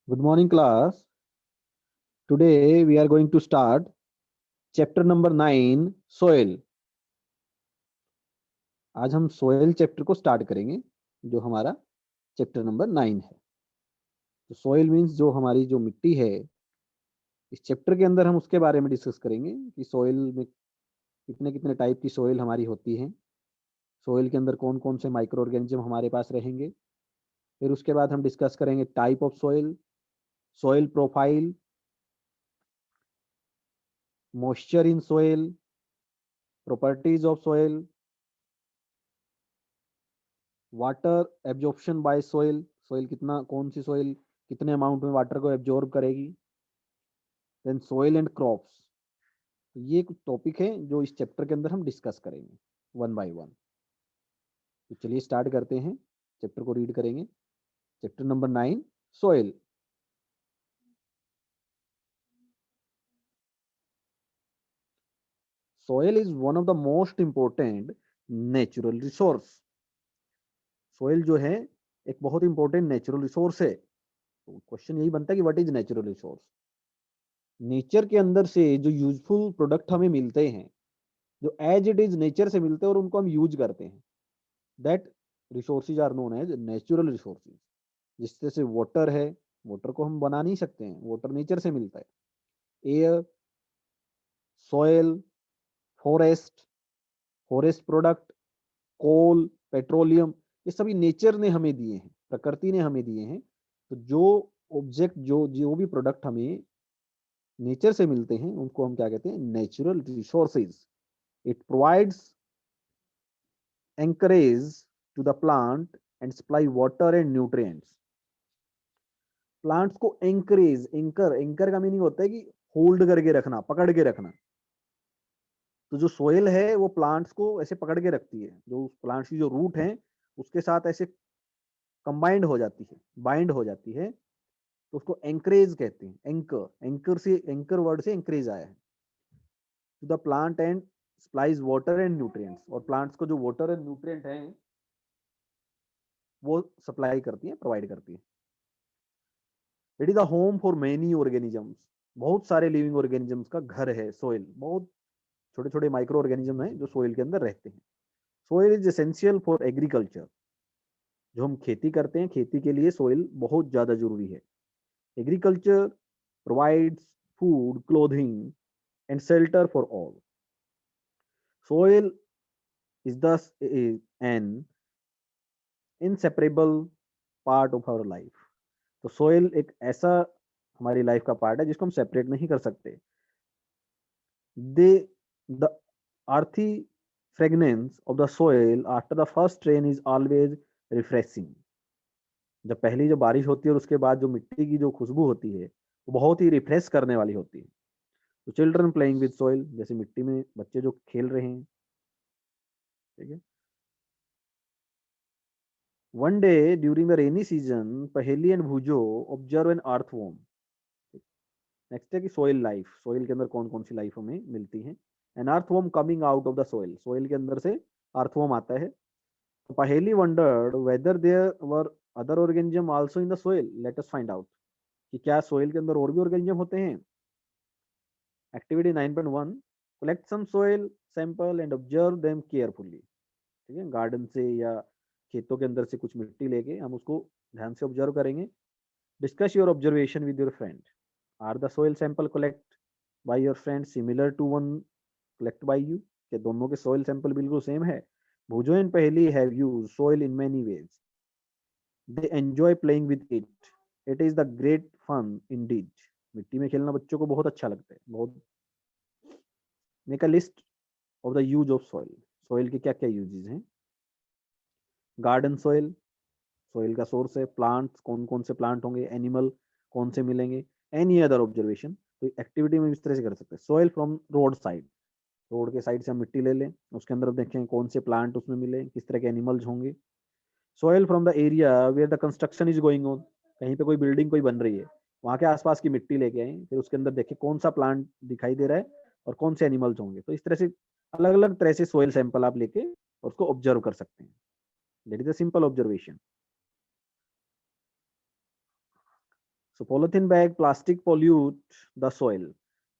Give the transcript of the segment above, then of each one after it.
Good morning, class. Today we are going to start chapter number 9, soil. आज हम soil chapter को start करेंगे, जो हमारा चैप्टर नंबर 9 है। तो soil मीन्स जो हमारी जो मिट्टी है, इस चैप्टर के अंदर हम उसके बारे में डिस्कस करेंगे कि soil में कितने कितने टाइप की soil हमारी होती है, soil के अंदर कौन कौन से माइक्रो ऑर्गेनिज्म हमारे पास रहेंगे। फिर उसके बाद हम डिस्कस करेंगे type of soil, soil profile, moisture in soil, properties of soil, water absorption by soil, soil कितना, कौन सी सोइल कितने अमाउंट में वाटर को एब्जॉर्ब करेगी। Then soil and crops. तो ये कुछ टॉपिक है जो इस चैप्टर के अंदर हम डिस्कस करेंगे वन बाय वन। तो चलिए स्टार्ट करते हैं, चैप्टर को रीड करेंगे। Chapter number 9, soil. Soil is one of the most important natural resource. Soil जो है एक बहुत इंपॉर्टेंट नेचुरल रिसोर्स है। तो क्वेश्चन यही बनता है कि what is natural resource. Nature के अंदर से जो यूजफुल प्रोडक्ट हमें मिलते हैं, जो एज इट इज नेचर से मिलते हैं और उनको हम यूज करते हैं, that resources are known as natural resources. जिससे से वाटर है, वाटर को हम बना नहीं सकते हैं, वाटर नेचर से मिलता है। Air, soil, forest, forest product, coal, petroleum, ये सभी नेचर ने हमें दिए हैं, प्रकृति ने हमें दिए हैं। तो जो ऑब्जेक्ट, जो जो भी प्रोडक्ट हमें नेचर से मिलते हैं, उनको हम क्या कहते हैं, natural resources. It provides anchorage to the plant and supply water and nutrients. Plants को एंकरेज, एंकर, एंकर का मीनिंग होता है कि होल्ड करके रखना, पकड़ के रखना। तो जो सोयल है वो प्लांट्स को ऐसे पकड़ के रखती है, जो प्लांट्स की जो रूट है उसके साथ ऐसे कंबाइंड हो जाती है, बाइंड हो जाती है। तो उसको एंकरेज कहते हैं। एंकर, एंकर से, एंकर वर्ड से एंकरेज आया है। To the plant and supplies water and nutrients. और प्लांट्स को जो वाटर एंड न्यूट्रिएंट है वो सप्लाई करती है, प्रोवाइड करती है। It is the home for many organisms. बहुत सारे लिविंग ऑर्गेनिजम्स का घर है सोइल। बहुत छोटे छोटे माइक्रो ऑर्गेनिज्म हैं जो सोइल के अंदर रहते हैं। Soil is essential for agriculture. जो हम खेती करते हैं, खेती के लिए सोइल बहुत ज्यादा जरूरी है। Agriculture provides food, clothing and shelter for all. Soil is thus an inseparable part of our life. तो सोइल एक ऐसा हमारी लाइफ का पार्ट है जिसको हम सेपरेट नहीं कर सकते। दे the earthy fragrance of the soil after the first rain is always refreshing. जब पहली जो बारिश होती है और उसके बाद जो मिट्टी की जो खुशबू होती है वो बहुत ही रिफ्रेश करने वाली होती है। तो चिल्ड्रन प्लेइंग विद सोइल, जैसे मिट्टी में बच्चे जो खेल रहे हैं, ठीक है। One day during the rainy season, Paheli and Boojho observe an earthworm. Next है कि सोइल लाइफ, सोइल के अंदर कौन कौन सी लाइफ हमें मिलती है। An earthworm coming out of the soil, soil के अंदर से अर्थवॉर्म आता है। तो Paheli wondered whether there were other organism also in the soil, let us find out. कि क्या सोइल के अंदर और भी ऑर्गेनिज्म होते हैं। Activity 9.1, collect some soil sample and observe them carefully. ठीक है, गार्डन से या खेतों के अंदर से कुछ मिट्टी लेके हम उसको ध्यान से ऑब्जर्व करेंगे। Discuss your observation with your friend. Are the soil sample collect by your friend similar to one collect by you. क्या दोनों के सोइल सैंपल बिल्कुल सेम है। Boojho and Paheli have used soil in many ways. They enjoy playing with it, it is the great fun indeed. मिट्टी में खेलना बच्चों को बहुत अच्छा लगता है, बहुत। Make a list of the use of soil, soil के क्या क्या यूजेस हैं। गार्डन सॉइल, सॉइल का सोर्स है। प्लांट्स, कौन कौन से प्लांट होंगे। एनिमल, कौन से मिलेंगे। Any other observation. तो एक्टिविटी में इस तरह से कर सकते हैं। Soil from road side, road के साइड से हम मिट्टी ले लें, उसके अंदर देखें कौन से प्लांट उसमें मिले, किस तरह के एनिमल्स होंगे। Soil from the area where the construction is going on, कहीं पे कोई बिल्डिंग कोई बन रही है, वहां के आसपास की मिट्टी लेके आए, फिर उसके अंदर देखें कौन सा प्लांट दिखाई दे रहा है और कौन से एनिमल्स होंगे। तो इस तरह से अलग अलग तरह से सॉइल सैंपल आप लेके और उसको ऑब्जर्व कर सकते हैं। That is a simple observation. So polythene bag, plastic pollute the soil.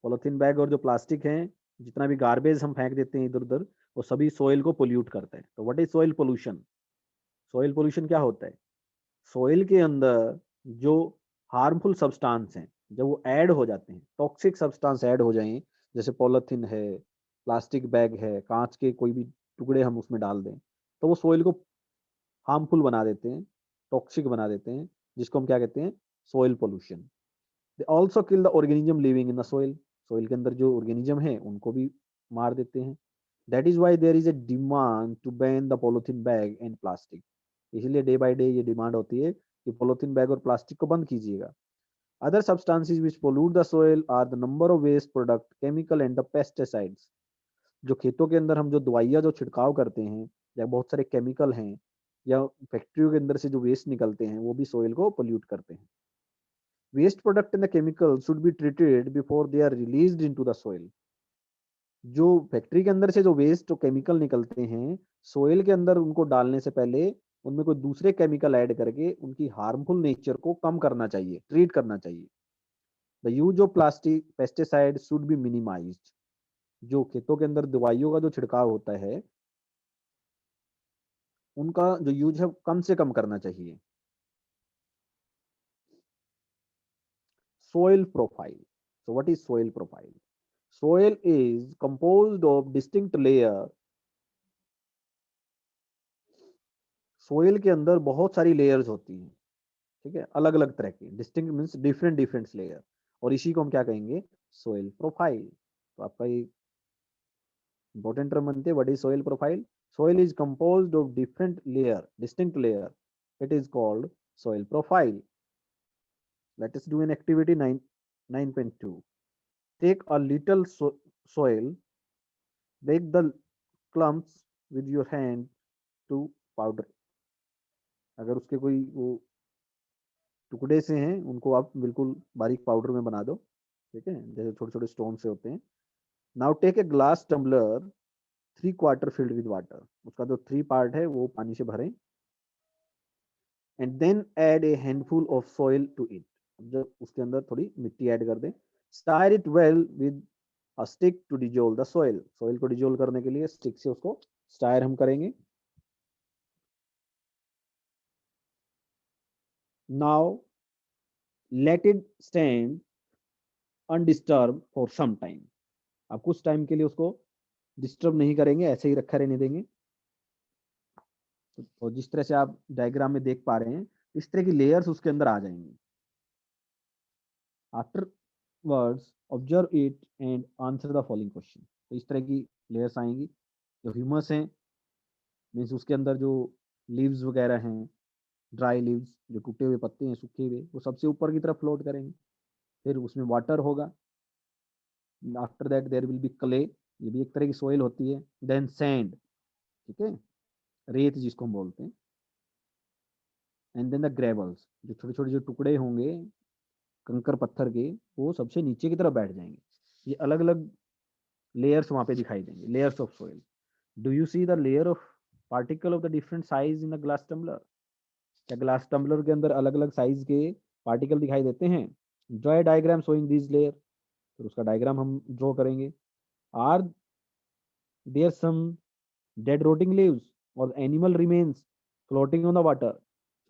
Polythene bag और जो प्लास्टिक हैं, जितना भी गार्बेज हम फेंक देते हैं इधर उधर, वो सभी सॉइल को पोल्यूट करते हैं। तो what is soil pollution? Soil pollution क्या होता है? सॉइल के अंदर जो हार्मफुल सब्सटेंस हैं, जब वो ऐड हो जाते हैं, टॉक्सिक सब्सटेंस ऐड हो जाएं, जैसे पॉलिथीन है, प्लास्टिक बैग है, कांच के कोई भी टुकड़े हम उसमें डाल दें, तो वो सॉइल को हार्मफुल बना देते हैं, टॉक्सिक बना देते हैं, जिसको हम क्या कहते हैं? Soil pollution. They also kill the organism living in the soil. Soil के अंदर जो ऑर्गेनिज्म है उनको भी मार देते हैं। That is why there is a demand to ban the polythene bag and plastic. इसलिए डे बाय डे ये डिमांड होती है कि पॉलिथीन बैग और प्लास्टिक को बंद कीजिएगा। Other substances which pollute the soil are the number of waste product, chemical and the pesticides. जो खेतों के अंदर हम जो दवाइयाँ जो छिड़काव करते हैं, या बहुत सारे केमिकल हैं, या फैक्ट्रियों के अंदर से जो वेस्ट निकलते हैं, वो भी सॉइल को पोल्यूट करते हैं। Waste product and the chemical should be treated before they are released into the soil. जो फैक्ट्री के अंदर से जो वेस्ट और केमिकल निकलते हैं, सोइल के अंदर उनको डालने से पहले उनमें कोई दूसरे केमिकल ऐड करके उनकी हार्मफुल नेचर को कम करना चाहिए, ट्रीट करना चाहिए। The use of plastic pesticide should be minimised. जो खेतों के अंदर दवाइयों का जो छिड़काव होता है, उनका जो यूज है कम से कम करना चाहिए। Soil profile. So what is soil profile? Soil is composed of distinct layer. Soil के अंदर बहुत सारी लेयर्स होती हैं, ठीक है, अलग अलग तरह की। Distinct means different different layer, और इसी को हम क्या कहेंगे? Soil profile. तो आपका ये इंपॉर्टेंट टर्म बनते हैं, what is soil profile? Soil is composed of different layer, distinct layer, it is called soil profile. Let us do an activity 9.2. take a little soil, break the clumps with your hand to powder. अगर उसके कोई वो टुकड़े से हैं, उनको आप बिल्कुल बारीक पाउडर में बना दो, ठीक है, जैसे छोटे छोटे स्टोन से होते हैं। Now take a glass tumbler 3/4 filled with water. उसका जो 3 पार्ट है वो पानी से भरें। And then add a handful of soil to it. जब उसके अंदर थोड़ी मिट्टी ऐड कर दें। Stir it well with a stick to dissolve the soil. Soil को डिजोल्व करने के लिए स्टिक से उसको स्टायर हम करेंगे। Now let it stand undisturbed for some time. आप कुछ टाइम के लिए उसको डिस्टर्ब नहीं करेंगे, ऐसे ही रखा रहने देंगे। तो जिस तरह से आप डायग्राम में देख पा रहे हैं, इस तरह की लेयर्स उसके अंदर आ जाएंगी। After words observe it and answer the following question. तो इस तरह की लेयर्स आएंगी। जो ह्यूमस है, मीन्स उसके अंदर जो लीव्स वगैरह हैं, ड्राई लीव्स, जो टूटे हुए पत्ते हैं, सूखे हुए, वो सबसे ऊपर की तरफ फ्लोट करेंगे। फिर उसमें वाटर होगा। After that there will be clay, ये भी एक तरह की सोइल होती है। देन सैंड, ठीक है, रेत जिसको हम बोलते हैं। एंड देन द ग्रेवल्स, जो छोटे छोटे जो टुकड़े होंगे कंकर पत्थर के, वो सबसे नीचे की तरफ बैठ जाएंगे। ये अलग अलग लेयर्स वहां पे दिखाई देंगे, layers of soil. Do you see the layer of particle of the different size in the glass tumbler? क्या ग्लास टम्बलर के अंदर अलग अलग साइज के पार्टिकल दिखाई देते हैं? Draw diagram showing this layer. फिर उसका डायग्राम हम ड्रॉ करेंगे। Are there some dead rotting leaves और animal remains floating on the water?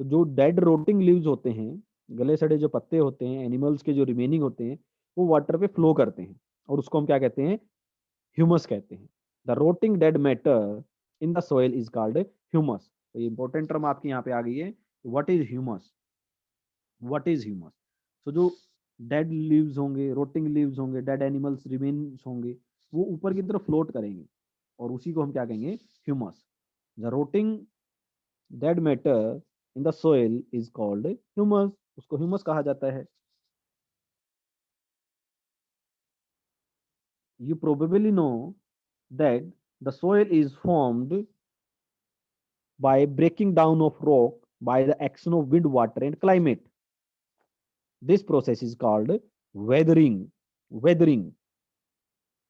तो जो डेड रोटिंग लीव्स होते हैं, गले सड़े जो पत्ते होते हैं, एनिमल्स के जो रिमेनिंग होते हैं, वो वाटर पे फ्लो करते हैं, और उसको हम क्या कहते हैं? ह्यूमस कहते हैं। The rotting dead matter in the soil is called humus. तो ये इंपॉर्टेंट टर्म आपकी यहाँ पे आ गई है, what is humus? What is humus? तो जो डेड लीव्स होंगे, रोटिंग लीव्स होंगे, डेड एनिमल्स रिमेन्स होंगे, वो ऊपर की तरफ फ्लोट करेंगे, और उसी को हम क्या कहेंगे? Humus. The rotting dead matter in the soil is called humus. उसको ह्यूमस कहा जाता है। You probably know that the soil is formed by breaking down of rock by the action of wind, water, and climate. This process is called weathering. Weathering,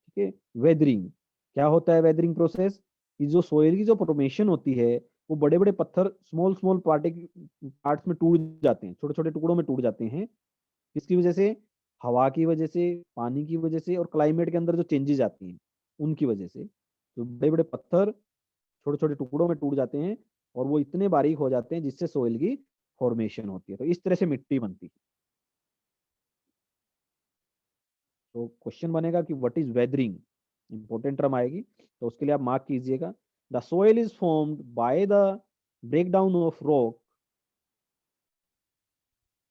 ठीक है, weathering। क्या होता है weathering process? कि जो सोइल की जो formation होती है, वो बड़े बड़े पत्थर स्मॉल स्मॉल पार्ट्स में टूट जाते हैं, छोटे छोटे टुकड़ों में टूट जाते हैं, किसकी वजह से? हवा की वजह से, पानी की वजह से, और क्लाइमेट के अंदर जो चेंजेस आती हैं उनकी वजह से। तो बड़े बड़े पत्थर छोटे छोटे टुकड़ों में टूट जाते हैं और वो इतने बारीक हो जाते हैं जिससे सोइल की फॉर्मेशन होती है। तो इस तरह से मिट्टी बनती है। तो क्वेश्चन बनेगा कि what is weathering, important term आएगी, तो उसके लिए आप मार्क कीजिएगा। The soil is formed by the breakdown of rock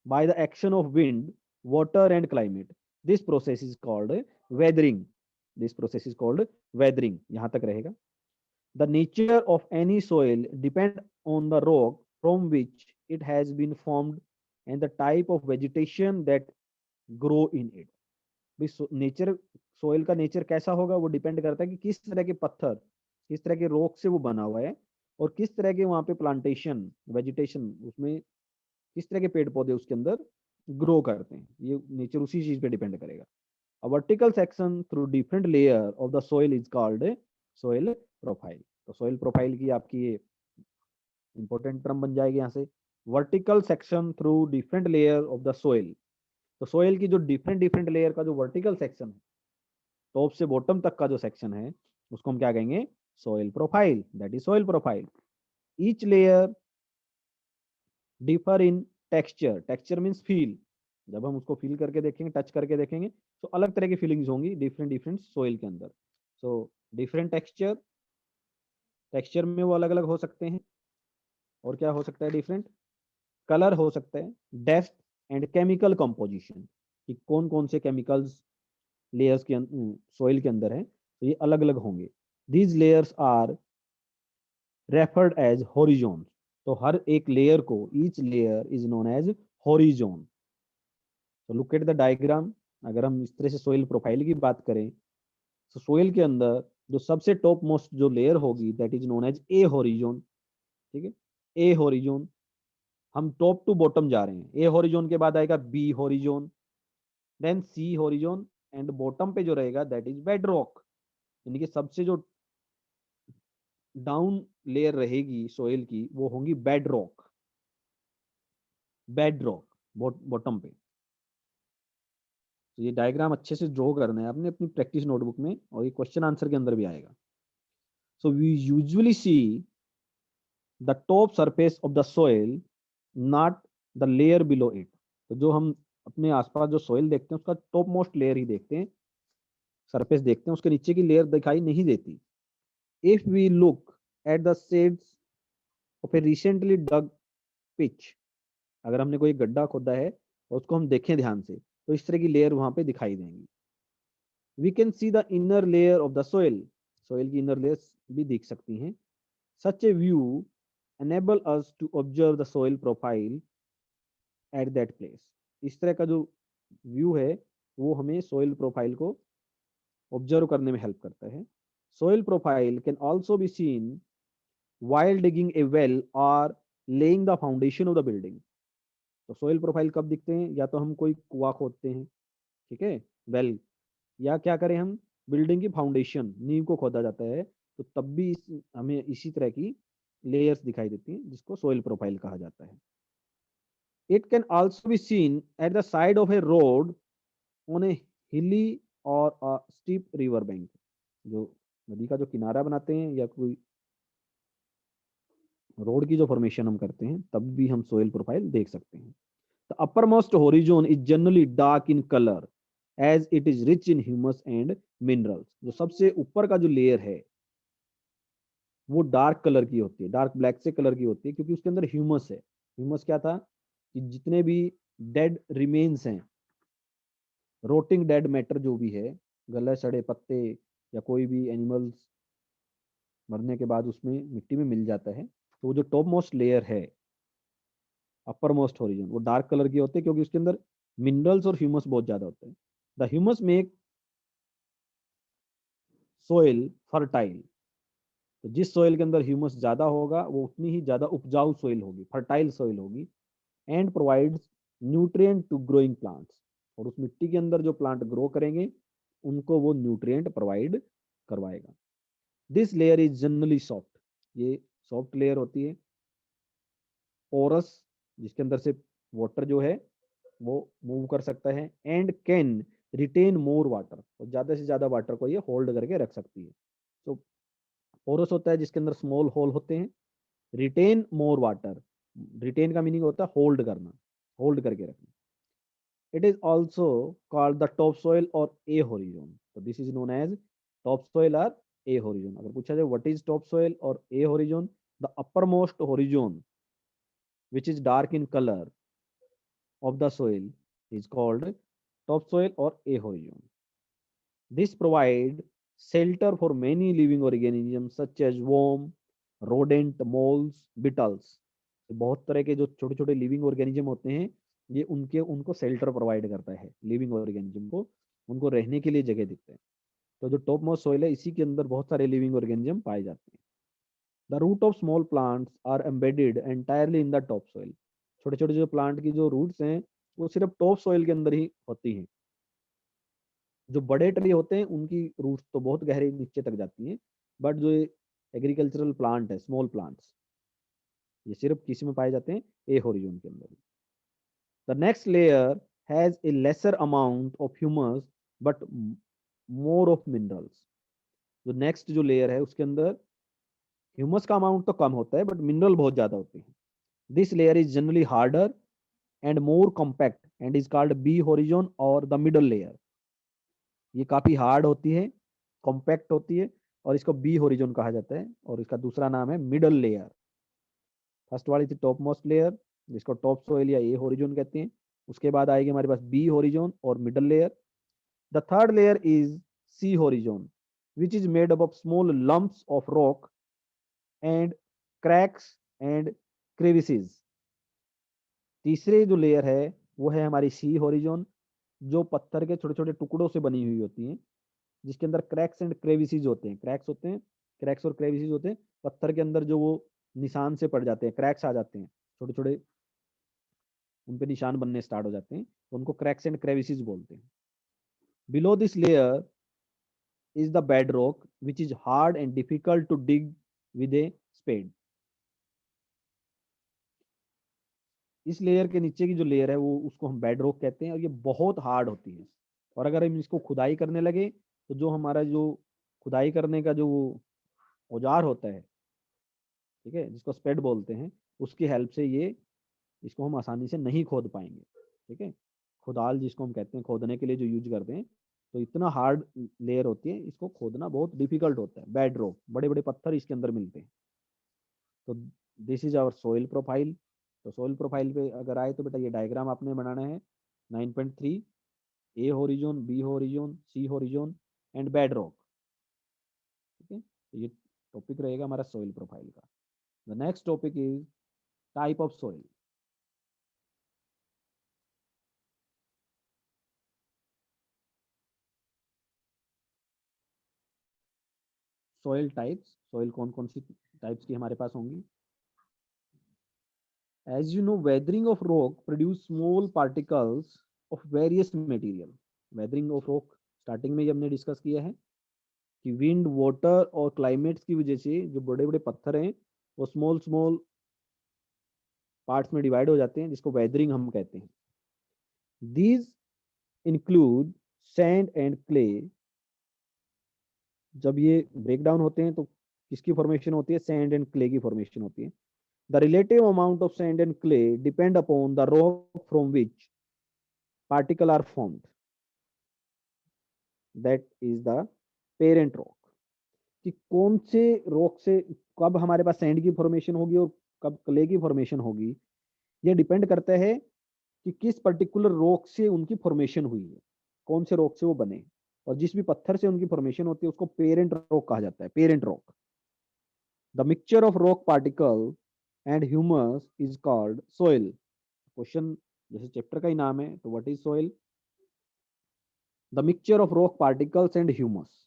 by the action of wind, water, and climate. This process is called weathering. This process is called weathering. यहाँ तक रहेगा. The nature of any soil depend on the rock from which it has been formed and the type of vegetation that grow in it. Nature, soil का nature कैसा होगा वो depend करता है कि किस तरह के पत्थर, किस तरह के रॉक से वो बना हुआ है और किस तरह के वहां पे प्लांटेशन, वेजिटेशन, उसमें किस तरह के पेड़ पौधे उसके अंदर ग्रो करते हैं। ये नेचर उसी चीज पे डिपेंड करेगा। A vertical section through different layer of the soil is called soil profile. तो सोइल प्रोफाइल की आपकी ये इंपॉर्टेंट टर्म बन जाएगी यहाँ से, vertical section through different layer of the soil. तो सोइल की जो डिफरेंट डिफरेंट लेयर का जो वर्टिकल सेक्शन है, टॉप से बॉटम तक का जो सेक्शन है, उसको हम क्या कहेंगे? Soil profile. That is soil profile. Each layer differ in texture. Texture means feel. जब हम उसको फील करके देखेंगे, टच करके देखेंगे, तो अलग तरह की फीलिंग्स होंगी डिफरेंट डिफरेंट सोइल के अंदर। सो डिफरेंट टेक्सचर, टेक्सचर में वो अलग अलग हो सकते हैं। और क्या हो सकता है? डिफरेंट कलर हो सकता है, डेप्थ एंड केमिकल कंपोजिशन, कि कौन कौन से केमिकल्स लेयर्स के सोइल के अंदर है, तो ये अलग अलग होंगे। These layers are referred as horizon. तो हर एक लेयर को, each layer is known as horizon. तो लुक एट द डायग्राम। अगर हम इस तरह से सोइल प्रोफाइल की बात करें, तो सोइल के अंदर जो सबसे टॉप मोस्ट जो लेयर होगी that is known as A horizon. ठीक है, ए हॉरिजॉन। हम टॉप टू बॉटम जा रहे हैं। ए हॉरिजॉन के बाद आएगा B horizon, then C horizon, and bottom पे जो रहेगा दैट इज बेड रॉक। यानी कि सबसे जो डाउन लेयर रहेगी सोइल की वो होंगी bed rock, bed rock bottom पे। तो ये डायग्राम अच्छे से ड्रॉ करना है आपने अपनी प्रैक्टिस नोटबुक में, और ये क्वेश्चन आंसर के अंदर भी आएगा। So we usually see the top surface of the soil, not the layer below it. तो जो हम अपने आसपास जो सोइल देखते हैं उसका टॉप मोस्ट लेयर ही देखते हैं, सरफेस देखते हैं, उसके नीचे की लेयर दिखाई नहीं देती। If we look at the shades of a recently dug pit, अगर हमने कोई गड्ढा खोदा है और उसको हम देखें ध्यान से, तो इस तरह की लेयर वहां पे दिखाई देंगी। We can see the inner layer of the soil, soil की इनर लेयर भी दिख सकती हैं। Such a view enable us to observe the soil profile at that place। इस तरह का जो व्यू है वो हमें सोइल प्रोफाइल को ऑब्जर्व करने में हेल्प करता है। Soil profile can also be scene while digging a well or laying the foundation of the building। तो सोइल प्रोफाइल कब दिखते हैं? या तो हम कोई कुआं खोदते हैं, ठीक है, वेल, या क्या करें हम, बिल्डिंग की फाउंडेशन, नींव को खोदा जाता है, तो तब भी हमें इसी तरह की लेयर्स दिखाई देती हैं जिसको सोइल प्रोफाइल कहा जाता है। It can also be seen at the side of a road on a hilly और अ स्टीप रिवर बैंक। जो नदी का जो किनारा बनाते हैं या कोई रोड की जो फॉर्मेशन हम करते हैं, तब भी हम सोइल प्रोफाइल देख सकते हैं। The upper most horizon is generally dark in colour as it is rich in humus and minerals. जो सबसे ऊपर का जो लेयर है वो डार्क कलर की होती है, डार्क ब्लैक से कलर की होती है, क्योंकि उसके अंदर ह्यूमस है। ह्यूमस क्या था? कि जितने भी डेड रिमेन्स हैं, रोटिंग डेड मैटर जो भी है, गले सड़े पत्ते या कोई भी एनिमल्स मरने के बाद उसमें मिट्टी में मिल जाता है, तो वो जो टॉप मोस्ट लेयर है, अपर मोस्ट होरिजन, वो डार्क कलर की होती है, क्योंकि उसके अंदर मिनरल्स और ह्यूमस बहुत ज्यादा होते हैं। The humus make soil fertile. तो जिस सोइल के अंदर ह्यूमस ज्यादा होगा वो उतनी ही ज्यादा उपजाऊ सोइल होगी, फर्टाइल सोइल होगी, and provides nutrient to growing plants. और उस मिट्टी के अंदर जो प्लांट ग्रो करेंगे उनको वो न्यूट्रिएंट प्रोवाइड करवाएगा। This layer is generally soft. ये सॉफ्ट लेयर होती है। पोरस, जिसके अंदर से वाटर जो है वो मूव कर सकता है, and can retain more water, और ज्यादा से ज्यादा वाटर को ये होल्ड करके रख सकती है। तो पोरस होता है जिसके अंदर स्मॉल होल होते हैं, रिटेन मोर वाटर, रिटेन का मीनिंग होता है होल्ड करना, होल्ड करके रखना। It is also called the top soil और ए होरिजोन, तो this is known as top soil और ए होरिजोन। अगर पूछा जाए व्हाट इज टॉप सॉइल और A horizon, the upper most horizon which is dark in colour of the soil is called topsoil or ahorizon. This provide shelter for many living organisms such as worm, rodent, moles, beetles. बहुत तरह के जो छोटे छोटे living organism होते हैं, ये उनके उनको शेल्टर प्रोवाइड करता है लिविंग ऑर्गेनिज्म को, उनको रहने के लिए जगह देते हैं। तो जो टॉप मोस्ट सोइल है इसी के अंदर बहुत सारे लिविंग ऑर्गेनिज्म पाए जाते हैं। The root of small plants are embedded entirely in the top soil. छोटे छोटे जो प्लांट की जो रूट्स हैं वो सिर्फ टॉप सॉइल के अंदर ही होती हैं। जो बड़े ट्री होते हैं उनकी रूट्स तो बहुत गहरे नीचे तक जाती हैं, बट जो एग्रीकल्चरल प्लांट है, स्मॉल प्लांट्स, ये सिर्फ किसी में पाए जाते हैं, ए होरिजोन के अंदर। The next layer has a lesser amount of humus but more of minerals. जो नेक्स्ट जो लेयर है उसके अंदर ह्यूमस का अमाउंट तो कम होता है बट मिनरल बहुत ज्यादा होते हैं। This layer is generally harder and more compact and is called B horizon और द मिडल लेयर। ये काफी हार्ड होती है, कॉम्पैक्ट होती है, और इसको बी होरिजोन कहा जाता है, और इसका दूसरा नाम है मिडल लेयर। फर्स्ट वाली थी टॉप मोस्ट लेयर जिसको टॉप सोइल या ए होरिजोन कहते हैं, उसके बाद आएगी हमारे पास बी होरिजोन और middle layer. The third layer is C horizon which is made up of small lumps of rock and cracks and crevices. तीसरे जो लेयर है वो है हमारी सी होरिजोन, जो पत्थर के छोटे छोटे टुकड़ों से बनी हुई होती हैं, जिसके अंदर क्रैक्स एंड क्रेविसीज होते हैं। क्रैक्स होते हैं, क्रैक्स और क्रेविसीज होते हैं पत्थर के अंदर, जो वो निशान से पड़ जाते हैं, क्रैक्स आ जाते हैं छोटे छोटे, उन पे निशान बनने स्टार्ट हो जाते हैं, तो उनको क्रैक्स एंड क्रेविसीज बोलते हैं। Below this layer is the bed rock which is hard and difficult to dig with a spade. इस लेयर के नीचे की जो लेयर है वो उसको हम बेड रॉक कहते हैं, और ये बहुत हार्ड होती है। और अगर हम इसको खुदाई करने लगे तो जो हमारा जो खुदाई करने का जो औजार होता है, ठीक है, जिसको स्पेड बोलते हैं, उसकी हेल्प से ये इसको हम आसानी से नहीं खोद पाएंगे। ठीक है, खुदाल जिसको हम कहते हैं खोदने के लिए जो यूज करते हैं, तो इतना हार्ड लेयर होती है, इसको खोदना बहुत डिफिकल्ट होता है। बेड रॉक, बड़े बड़े पत्थर इसके अंदर मिलते हैं। तो this is our soil profile. तो सोइल प्रोफाइल पे अगर आए तो बेटा ये डायग्राम आपने बनाना है 9.3, A horizon, B horizon, C horizon and bedrock. ठीक है, तो ये टॉपिक रहेगा हमारा सोइल प्रोफाइल का। The next topic is type of soil. Soil types, soil कौन कौन सी टाइप्स की हमारे पास होंगी। As you know, weathering of rock produce small particles of various material. Weathering of rock starting में ही हमने डिस्कस किया है कि विंड, वाटर और क्लाइमेट्स की वजह से जो बड़े बड़े पत्थर हैं वो स्मॉल स्मॉल पार्ट्स में डिवाइड हो जाते हैं, जिसको वेदरिंग हम कहते हैं। These include sand and clay. जब ये ब्रेक डाउन होते हैं तो किसकी फॉर्मेशन होती है, सैंड एंड क्ले की फॉर्मेशन होती है। The relative amount of sand and clay depend upon the rock from which particle are formed, that is the parent rock. कि कौन से रॉक से कब हमारे पास सैंड की फॉर्मेशन होगी और कब क्ले की फॉर्मेशन होगी, ये डिपेंड करता है कि किस पर्टिकुलर रॉक से उनकी फॉर्मेशन हुई है, कौन से रॉक से वो बने। और जिस भी पत्थर से उनकी फॉर्मेशन होती है उसको पेरेंट रॉक कहा जाता है, parent rock. The mixture of rock particle and humus is called soil. Question जैसे चैप्टर का ही नाम है, तो what is soil. The mixture of rock particles and humus.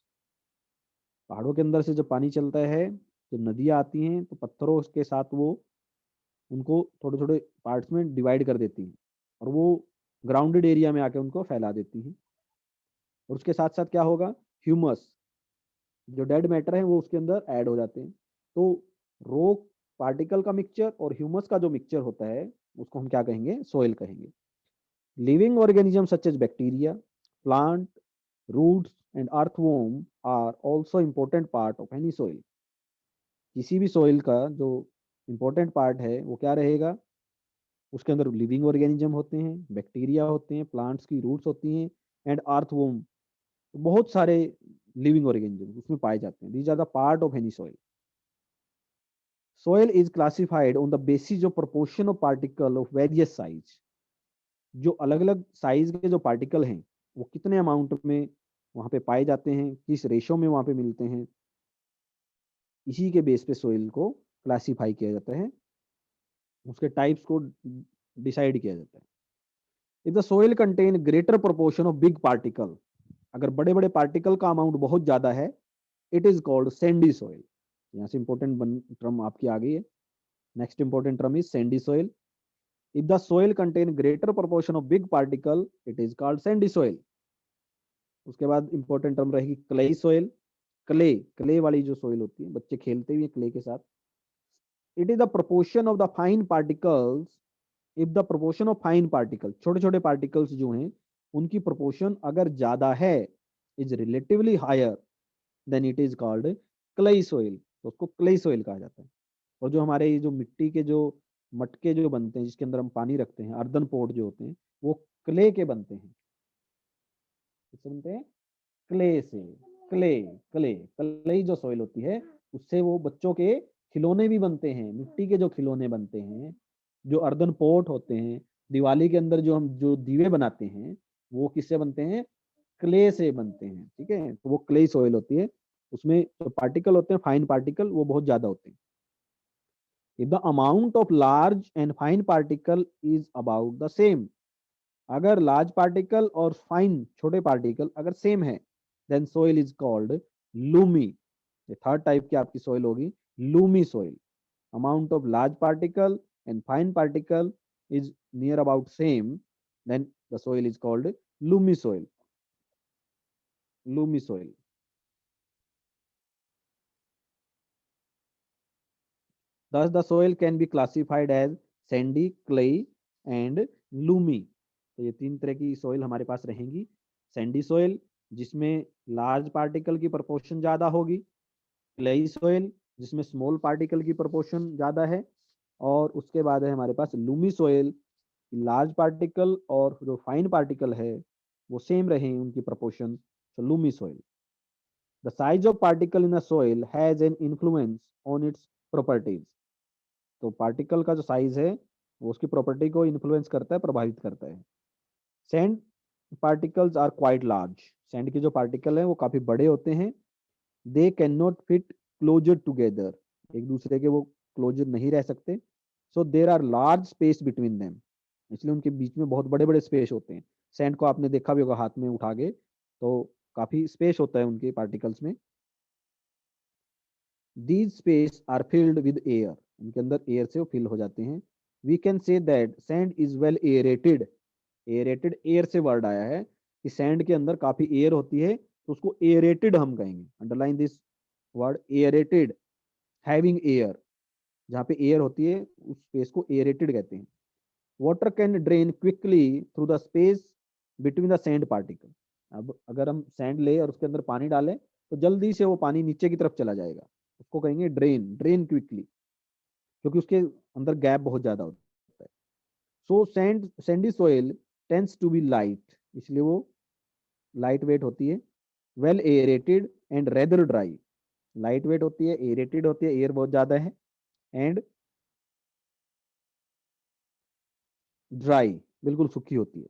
पहाड़ों के अंदर से जब पानी चलता है, जब नदियां आती हैं, तो पत्थरों के साथ वो उनको थोड़े थोड़े पार्ट्स में डिवाइड कर देती हैं, और वो ग्राउंडेड एरिया में आके उनको फैला देती हैं। और उसके साथ साथ क्या होगा, ह्यूमस, जो डेड मैटर है वो उसके अंदर ऐड हो जाते हैं। तो रॉक पार्टिकल का मिक्सचर और ह्यूमस का जो मिक्सचर होता है उसको हम क्या कहेंगे, सोइल कहेंगे। Living organisms such as bacteria, plant, roots and earthworm are also important part of any soil. किसी भी soil का जो important part है वो क्या रहेगा, उसके अंदर लिविंग ऑर्गेनिज्म होते हैं, बैक्टीरिया होते हैं, प्लांट्स की रूट्स होती हैं एंड अर्थवॉर्म, बहुत सारे लिविंग ऑर्गेनिज्म उसमें पाए जाते हैं. These are the part of any soil. Soil is classified on the basis of proportion of particle of various size. जो अलग अलग साइज के जो पार्टिकल हैं वो कितने अमाउंट में वहां पे पाए जाते हैं, किस रेशो में वहां पे मिलते हैं, इसी के बेस पे सोइल को क्लासिफाई किया जाता है, उसके टाइप्स को डिसाइड किया जाता है. If the soil contain greater proportion of big particle, अगर बड़े बड़े पार्टिकल का अमाउंट बहुत ज्यादा है, it is called Sandy soil. यहाँ से इंपॉर्टेंट टर्म आपकी आ गई है. Next important term is Sandy soil. If the soil contain greater proportion of big particle, it is called Sandy soil. उसके बाद इंपॉर्टेंट टर्म रहेगी क्ले सॉइल. क्ले वाली जो सॉइल होती है, बच्चे खेलते हुए क्ले के साथ. It is the proportion of the fine particles. If the proportion of fine particle, छोटे छोटे पार्टिकल्स जो हैं उनकी प्रोपोर्शन अगर ज्यादा है, is relatively higher, then it is called clay soil. तो उसको क्ले सॉइल कहा जाता है. और जो हमारे ये जो मिट्टी के जो मटके जो बनते हैं जिसके अंदर हम पानी रखते हैं, अर्दन पोट जो होते हैं, वो क्ले के बनते हैं. किससे बनते हैं? क्ले से. क्ले क्ले क्ले जो सॉइल होती है उससे वो बच्चों के खिलौने भी बनते हैं. मिट्टी के जो खिलौने बनते हैं, जो अर्दन पोट होते हैं, दिवाली के अंदर जो हम जो दीवे बनाते हैं, वो किससे बनते हैं? क्ले से बनते हैं. ठीक है, तो वो क्ले सॉइल होती है. उसमें जो पार्टिकल होते हैं, फाइन पार्टिकल, वो बहुत ज्यादा होते हैं. if the amount of large and fine particle is about the same, अगर लार्ज पार्टिकल और फाइन छोटे पार्टिकल अगर सेम है, then soil is called loamy. ये थर्ड टाइप की आपकी सोइल होगी, loamy soil. Amount of large particle and fine particle is near about same, then the soil is called loamy soil. Loamy soil. Thus, the soil can be classified as sandy, clay and loomy. तो ये तीन तरह की soil हमारे पास रहेंगी. Sandy soil जिसमें large particle की proportion ज्यादा होगी, क्लेई सोइल जिसमें स्मॉल पार्टिकल की प्रोपोर्शन ज्यादा है, और उसके बाद है हमारे पास लूमी सोइल, लार्ज पार्टिकल और जो फाइन पार्टिकल है वो सेम रहे उनकी प्रोपोर्शन. तो Lumi soil. The size of particle in a soil has an influence on its properties. तो पार्टिकल का जो साइज है वो उसकी प्रॉपर्टी को इन्फ्लुएंस करता है, प्रभावित करता है. Sand particles are quite large. Sand के जो पार्टिकल हैं वो काफी बड़े होते हैं. They can not fit closer together. एक दूसरे के वो क्लोजर नहीं रह सकते. So there are large space between them. इसलिए उनके बीच में बहुत बड़े बड़े स्पेस होते हैं. सैंड को आपने देखा भी होगा हाथ में उठा के, तो काफी स्पेस होता है उनके पार्टिकल्स में. These space are filled with air. उनके अंदर एयर से वो फिल हो जाते हैं. We can say that sand is well aerated. Aerated air से वर्ड आया है कि सैंड के अंदर काफी एयर होती है, तो उसको एरेटेड हम कहेंगे. Underline this word aerated. Having air, जहाँ पे एयर होती है उस स्पेस को एरेटेड कहते हैं. Water can drain quickly through the space between the sand particle. अब अगर हम सैंड ले और उसके अंदर पानी डालें तो जल्दी से वो पानी नीचे की तरफ चला जाएगा. उसको कहेंगे ड्रेन. ड्रेन क्विकली, क्योंकि उसके अंदर गैप बहुत ज्यादा होता है. So sandy soil tends to be light. इसलिए वो लाइट वेट होती है. Well aerated and rather dry. Light weight होती है, एरेटेड होती है, एयर बहुत ज्यादा है, एंड ड्राई, बिल्कुल सूखी होती है.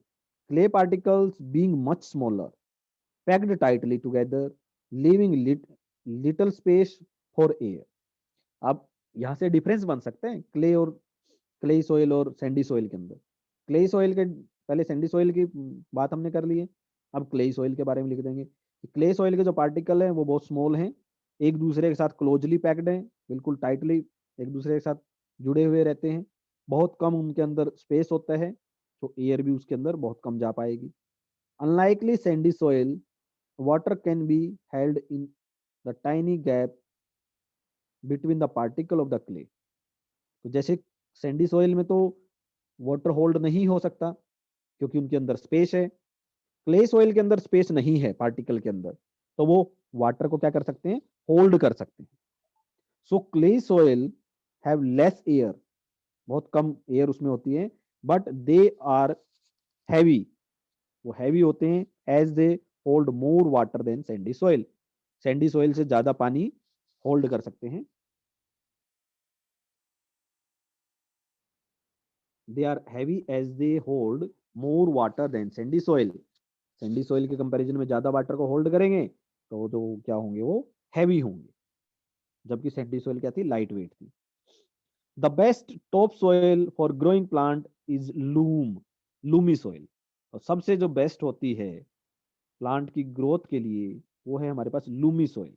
Clay particles being much smaller, packed tightly together, leaving little space for air. अब यहाँ से डिफरेंस बन सकते हैं क्ले और क्ले सोइल और सैंडी सोइल के अंदर. क्ले सोइल के पहले सैंडी सोइल की बात हमने कर ली है, अब क्ले सोइल के बारे में लिख देंगे. क्ले सोइल के जो पार्टिकल हैं वो बहुत स्मॉल हैं, एक दूसरे के साथ क्लोजली पैक्ड हैं, बिल्कुल टाइटली एक दूसरे के साथ जुड़े हुए रहते हैं. बहुत कम उनके अंदर स्पेस होता है, तो एयर भी उसके अंदर बहुत कम जा पाएगी. Unlikely Sandy soil, water can be held in the tiny gap between the particle of the clay. तो जैसे सैंडी सोइल में तो वाटर होल्ड नहीं हो सकता, क्योंकि उनके अंदर स्पेस है। क्ले सॉइल के अंदर स्पेस नहीं है पार्टिकल के अंदर, तो वो वाटर को क्या कर सकते हैं, होल्ड कर सकते हैं। So clay soil have less air, बहुत कम एयर उसमें होती है, बट दे आर हैवी, वो हैवी होते हैं as they hold more water than sandy soil, sandy soil से ज्यादा पानी होल्ड कर सकते हैं। They are heavy as they hold more water than sandy soil, sandy soil के कंपैरिजन में ज्यादा वाटर को होल्ड करेंगे तो जो क्या होंगे, वो हैवी होंगे, जबकि सैंडी सॉइल क्या थी, लाइट वेट थी। The best top soil for growing plant is Lumi soil, और सबसे जो बेस्ट होती है प्लांट की ग्रोथ के लिए वो है हमारे पास loamy soil.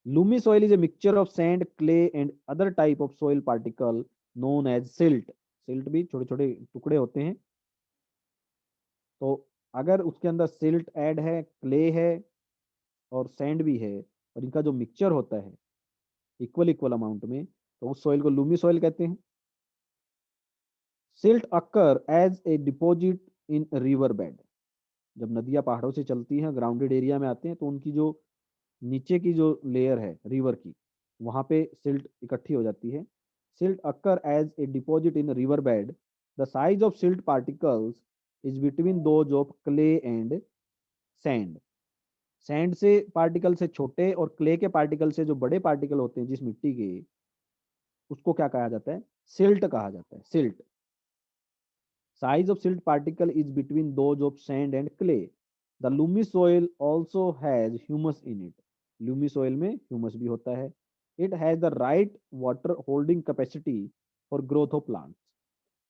Loamy soil is a mixture of sand, clay and other type of soil particle known as silt, silt भी छोटे छोटे टुकड़े होते हैं। तो अगर उसके अंदर सिल्ट ऐड है, क्ले है और सैंड भी है, और इनका जो मिक्सचर होता है इक्वल इक्वल अमाउंट में, तो उस सॉइल को लूमी सॉइल कहते हैं। Silt occur as a deposit in river bed, जब नदियां पहाड़ों से चलती हैं ग्राउंडेड एरिया में आते हैं तो उनकी जो नीचे की जो लेयर है रिवर की, वहां पे सिल्ट इकट्ठी हो जाती है। Silt occur as a deposit in river bed, the size of silt particles is between those of clay and sand, sand से पार्टिकल से छोटे और क्ले के पार्टिकल से जो बड़े पार्टिकल होते हैं जिस मिट्टी के, उसको क्या कहा जाता है, सिल्ट कहा जाता है, silt. Size of silt particle is between those of sand and clay. The loamy soil also has humus in it. Loamy soil में humus भी होता है. It has the right water holding capacity for growth of plants.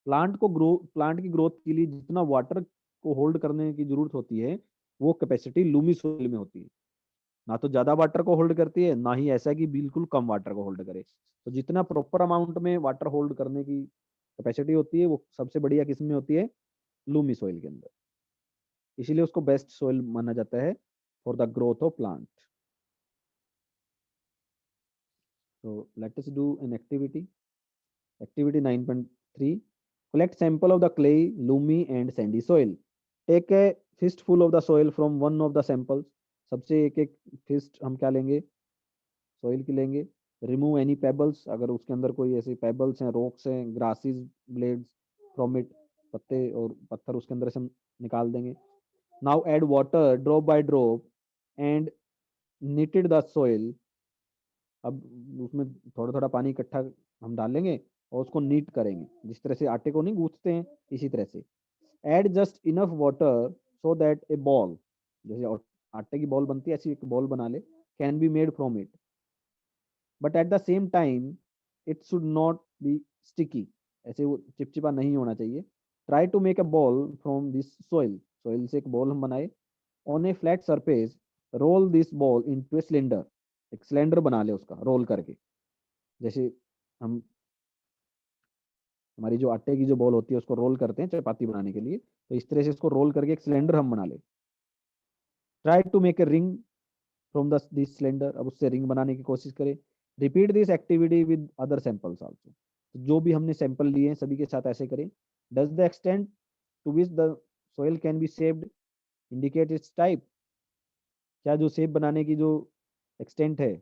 Plant की growth के लिए जितना water को hold करने की जरूरत होती है वो कैपेसिटी लूमी सोइल में होती है। ना तो ज्यादा वाटर को होल्ड करती है, ना ही ऐसा कि बिल्कुल कम वाटर को होल्ड करे। तो जितना प्रॉपर अमाउंट में वाटर होल्ड करने की कैपेसिटी होती है वो सबसे बढ़िया किस में होती है, लूमी सॉइल के अंदर। इसीलिए उसको बेस्ट सॉइल माना जाता है for the growth of plant. So let us do an activity. Activity 9.3. Collect sample of the clay, loamy and sandy soil. Take a fistful of the soil from one of the samples. सबसे एक एक fist हम क्या लेंगे, soil की लेंगे। Remove any pebbles, अगर उसके अंदर कोई ऐसे पेबल्स हैं, रॉक्स हैं, ग्रासेस, ब्लेड्स फ्रॉम इट, पत्ते और पत्थर उसके अंदर से हम निकाल देंगे। Now add water drop by drop and needed the soil, अब उसमें थोड़ा थोड़ा पानी इकट्ठा हम डालेंगे और उसको नीट करेंगे, जिस तरह से आटे को नहीं गूंथते हैं इसी तरह से। Add just enough water so that A ball, जैसे आटे की बॉल बनती है ऐसी एक बॉल बना ले, can be made from it, but at the same time it should not be sticky, ऐसे वो चिपचिपा नहीं होना चाहिए। Try to make a ball from this soil, soil से एक बॉल हम बनाए। On a flat surface roll this ball into a cylinder, एक सिलेंडर बना ले उसका रोल करके, जैसे हम हमारी जो आटे की जो बॉल होती है उसको रोल करते हैं चपाती बनाने के लिए, तो इस तरह से इसको रोल करके एक सिलेंडर हम बना ले। Try to make a ring from the this cylinder, अब उससे रिंग बनाने की कोशिश करें। Repeat this activity with other samples also, जो भी हमने सैंपल लिए हैं सभी के साथ ऐसे करें। Does the extent to which the soil can be shaped indicate its type, क्या जो शेप बनाने की जो एक्सटेंट है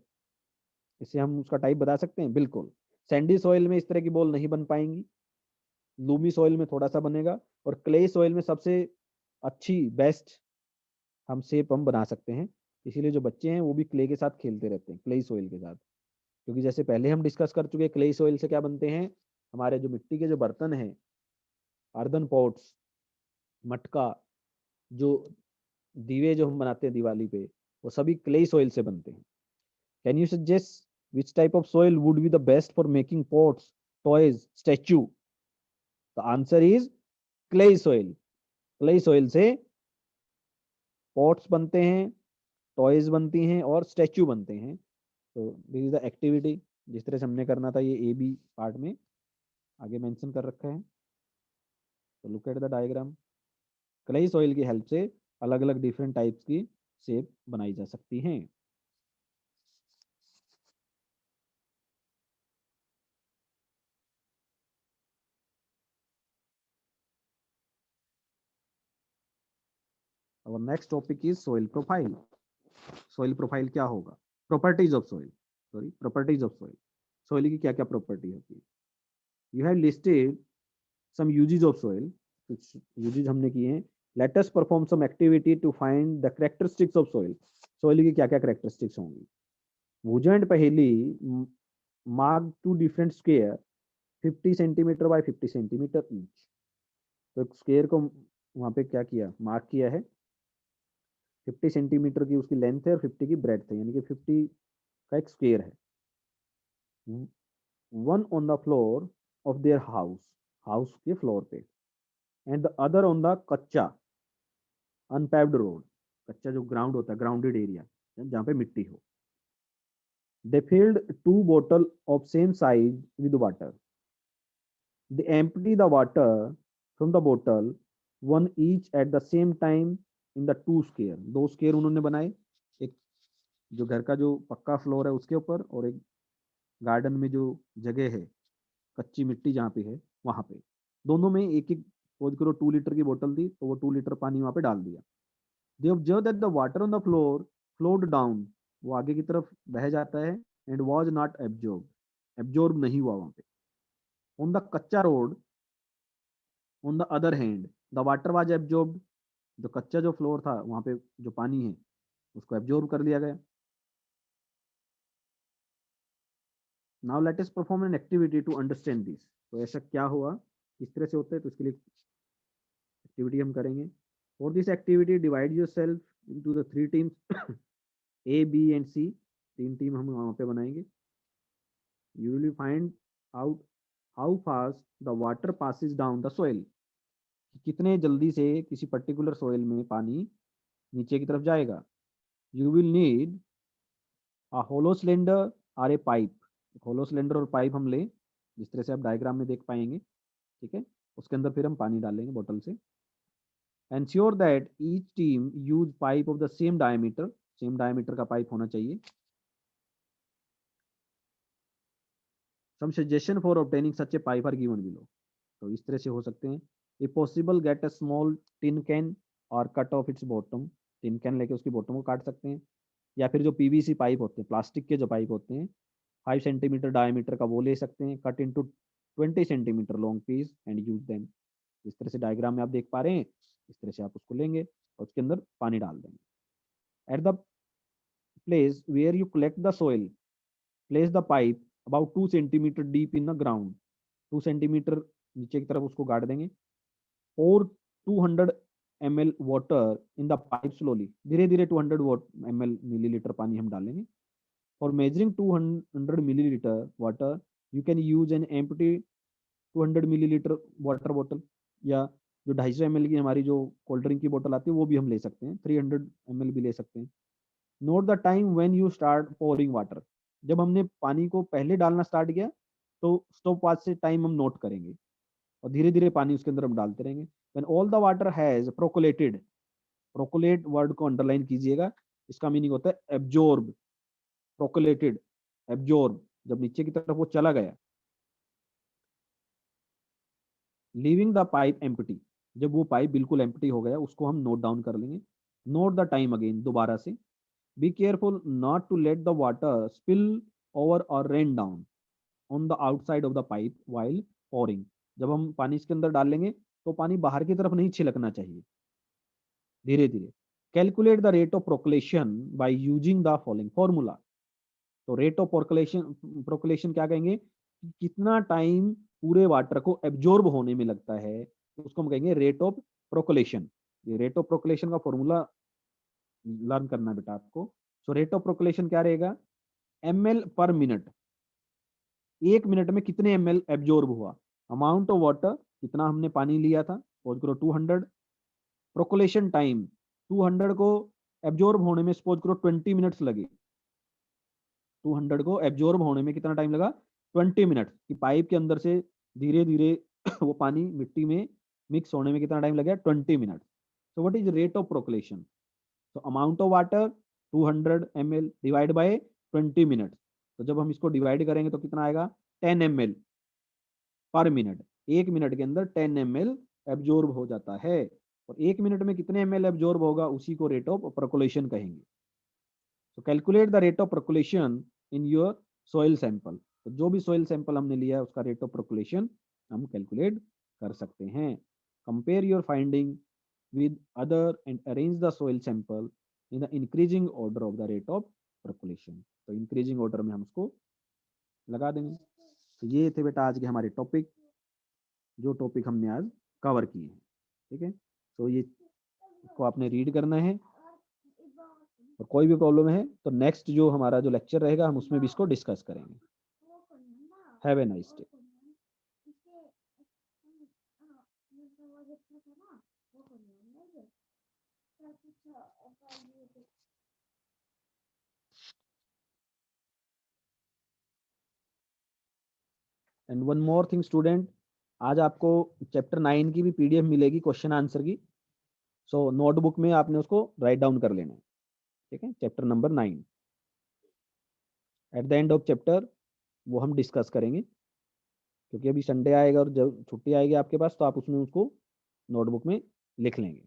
इससे हम उसका टाइप बता सकते हैं, बिल्कुल। सैंडी सॉइल में इस तरह की बॉल नहीं बन पाएंगी, लूमी सॉइल में थोड़ा सा बनेगा, और क्ले सॉइल में सबसे अच्छी बेस्ट हम शेप हम बना सकते हैं। इसीलिए जो बच्चे हैं वो भी क्ले के साथ खेलते रहते हैं, क्ले सॉइल के साथ, क्योंकि जैसे पहले हम डिस्कस कर चुके हैं क्ले सॉइल से क्या बनते हैं, हमारे जो मिट्टी के जो बर्तन हैं, अर्दन पॉट्स, मटका, जो दीवे जो हम बनाते हैं दिवाली पे, वो सभी क्ले सॉइल से बनते हैं। Can you suggest which type of soil would be the best for making pots, toys, statue? The answer is clay soil. Clay soil से पॉट्स बनते हैं, टॉयज बनती हैं और स्टैचू बनते हैं। तो दिस इज द एक्टिविटी, जिस तरह से हमने करना था ये ए बी पार्ट में आगे मेंशन कर रखा है। तो look at the diagram. Clay soil की हेल्प से अलग अलग डिफरेंट टाइप्स की शेप बनाई जा सकती हैं। और next topic is soil profile. Soil profile क्या होगा? Properties of soil, sorry properties of soil. Soil की क्या क्या प्रॉपर्टी होती है? You have listed some uses of soil, कुछ यूजेस हमने किए हैं। Let us perform some activity to find the characteristics of soil. Soil की क्या क्या कैरेक्टरिस्टिक्स होंगी? Boojho and Paheli mark two different square 50 centimetre by 50 centimetre each. तो एक स्क्वायर को वहां पे क्या किया, मार्क किया है, 50 सेंटीमीटर की उसकी लेंथ है और 50 की ब्रेड्थ है, यानी कि 50 का एक स्क्वायर है। One on the floor of their house, house के फ्लोर पे, and the other on the कच्चा अनपेव्ड रोड, कच्चा जो ग्राउंड होता है, ग्राउंडेड एरिया जहाँ पे मिट्टी हो। They filled 2 bottles of same size with water. They empty the water from the bottle, one each at the same time in the 2 square. 2 square उन्होंने बनाए, एक जो घर का जो पक्का फ्लोर है उसके ऊपर, और एक गार्डन में जो जगह है कच्ची मिट्टी जहाँ पे है वहां पे, दोनों में एक एक, सपोज करो 2 लीटर की बोतल दी तो वो 2 लीटर पानी वहां पे डाल दिया। They observe that the water on the floor flowed down, वो आगे की तरफ बह जाता है, and was not absorb, absorb नहीं हुआ वहां पे। ऑन द कच्चा road on the other hand the water was absorb, जो कच्चा जो फ्लोर था वहां पे जो पानी है उसको एब्जॉर्ब कर लिया गया। Now let us perform an activity to understand this. तो ऐसा क्या हुआ, किस तरह से होता है, तो इसके लिए एक्टिविटी हम करेंगे। For this activity divide yourself into the 3 teams, A B and C, 3 team हम वहां पे बनाएंगे। You will find out how fast the water passes down the soil, कितने जल्दी से किसी पर्टिकुलर सोइल में पानी नीचे की तरफ जाएगा। You will need a hollow cylinder और ए पाइप, होलो सिलेंडर और पाइप हम ले, जिस तरह से आप डायग्राम में देख पाएंगे, ठीक है। उसके अंदर फिर हम पानी डालेंगे बोतल से। Ensure that each team use pipe of the same diameter का पाइप होना चाहिए। Some suggestion for obtaining such a pipe are given below, तो इस तरह से हो सकते हैं। If possible get a small tin can और cut off its bottom, tin can लेके उसकी बॉटम को काट सकते हैं, या फिर जो पीवीसी पाइप होते हैं, प्लास्टिक के जो पाइप होते हैं 5 सेंटीमीटर डायमीटर का, वो ले सकते हैं। Cut into 20 centimetre long piece and use them. जिस तरह से डायग्राम में आप देख पा रहे हैं, इस तरह से आप उसको लेंगे और उसके अंदर पानी डाल देंगे। At the place where you collect the soil, place the pipe about 2 centimetre deep in the ground, 2 centimetre नीचे की तरफ उसको गाड़ देंगे। और 200 ml water in the pipe slowly, धीरे धीरे 200 ml मिलीलीटर पानी हम डालेंगे। For measuring 200 millilitre water you can use an empty 200 millilitre water bottle, या जो 250 ml की हमारी जो कोल्ड ड्रिंक की बोतल आती है वो भी हम ले सकते हैं, 300 ml भी ले सकते हैं। Note the time when you start pouring water, जब हमने पानी को पहले डालना स्टार्ट किया तो स्टॉप वॉच से टाइम हम नोट करेंगे, और धीरे धीरे पानी उसके अंदर हम डालते रहेंगे। When all the water has percolated, percolate word को अंडरलाइन कीजिएगा, इसका मीनिंग होता है एब्जॉर्ब, प्रोकोलेटेड, एब्जॉर्ब, जब नीचे की तरफ वो चला गया। लीविंग द पाइप एम्प्टी, जब वो पाइप बिल्कुल एम्प्टी हो गया उसको हम नोट डाउन कर लेंगे। नोट द टाइम अगेन, दोबारा से। Be careful not to let the water spill over और rain down on the outside of the pipe while pouring, जब हम पानी इसके अंदर डालेंगे तो पानी बाहर की तरफ नहीं छिलकना चाहिए, धीरे धीरे। Calculate the rate of percolation by using the following formula. तो रेट ऑफ प्रोकलेशन क्या कहेंगे, कितना टाइम पूरे वाटर को एब्जॉर्ब होने में लगता है, तो उसको हम कहेंगे रेट ऑफ प्रोकलेशन। ये रेट ऑफ प्रोकलेशन का फॉर्मूला लर्न करना बेटा आपको। सो रेट ऑफ प्रोकलेशन क्या रहेगा, ml पर मिनट, 1 मिनट में कितने ml एब्जॉर्ब हुआ। अमाउंट ऑफ वाटर, कितना हमने पानी लिया था, सपोज करो 200। प्रोकोलेशन टाइम, 200 को एब्जॉर्ब होने में सपोज करो 20 मिनट्स लगे, 200 को एब्जॉर्ब होने में कितना टाइम लगा, 20 मिनट, कि पाइप के अंदर से धीरे धीरे वो पानी मिट्टी में मिक्स होने में कितना टाइम लगा, 20 minute. So what is rate of percolation, तो amount of water 200 ml divide by 20 minute, तो जब हम इसको डिवाइड करेंगे तो कितना आएगा, 10 ml पर मिनट, 1 मिनट के अंदर 10 ml एब्जॉर्ब हो जाता है। और 1 मिनट में कितने ml एब्जॉर्ब होगा उसी को रेट ऑफ परकोलेशन कहेंगे। तो calculate the rate of percolation in your soil sample. तो जो भी सॉइल सैंपल हमने लिया है उसका रेट ऑफ परकोलेशन हम कैलकुलेट कर सकते हैं। Compare your finding with other and arrange the soil sample in the increasing order of the rate of percolation. तो इंक्रीजिंग ऑर्डर में हम उसको लगा देंगे। तो ये थे बेटा आज के हमारे टॉपिक, जो टॉपिक हमने आज कवर किए हैं। ठीक है, तो ये को आपने रीड करना है, और कोई भी प्रॉब्लम है तो नेक्स्ट जो हमारा जो लेक्चर रहेगा हम उसमें भी इसको डिस्कस करेंगे। Have a nice day. And one more thing student, आज आपको चैप्टर 9 की भी पीडीएफ मिलेगी क्वेश्चन आंसर की। सो नोटबुक में आपने उसको राइट डाउन कर लेना है। ठीक है, chapter number 9 at the end of chapter वो हम डिस्कस करेंगे, क्योंकि अभी संडे आएगा और जब छुट्टी आएगी आपके पास तो आप उसमें उसको नोटबुक में लिख लेंगे।